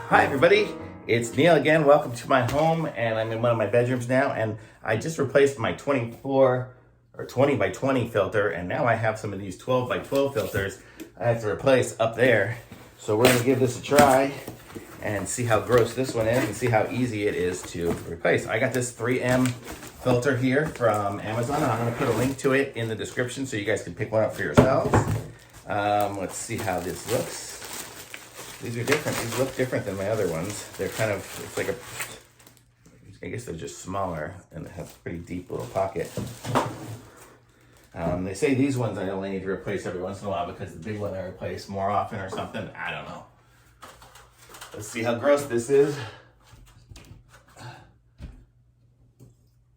Hi everybody, it's Neil again. Welcome to my home, and I'm in one of my bedrooms now, and I just replaced my 24 or 20 by 20 filter, and now I have some of these 12 by 12 filters I have to replace up there. So we're gonna give this a try and see how gross this one is and see how easy it is to replace. I got this 3M filter here from Amazon, and I'm gonna put a link to it in the description so you guys can pick one up for yourselves. Let's see how this looks. These are different. These look different than my other ones. They're kind of, it's like I guess they're just smaller and they have a pretty deep little pocket. They say these ones I only need to replace every once in a while because the big one I replace more often or something. I don't know. Let's see how gross this is.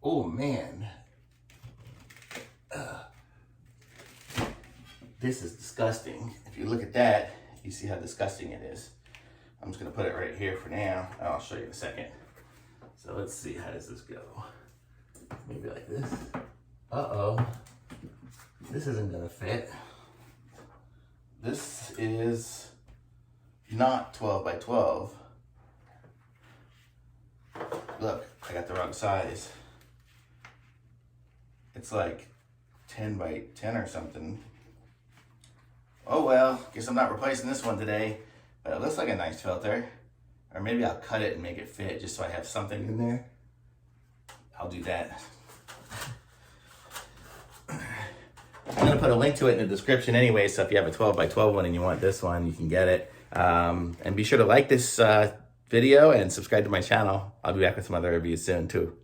Oh man. This is disgusting. If you look at that, you see how disgusting it is. I'm just gonna put it right here for now. I'll show you in a second. So let's see, how does this go? Maybe like this. Uh-oh. This isn't gonna fit. This is not 12 by 12. Look, I got the wrong size. It's like 10 by 10 or something. Oh well, guess I'm not replacing this one today, but it looks like a nice filter. Or maybe I'll cut it and make it fit just so I have something in there. I'll do that. I'm gonna put a link to it in the description anyway, so if you have a 12 by 12 one and you want this one, you can get it. And be sure to like this video and subscribe to my channel. I'll be back with some other reviews soon too.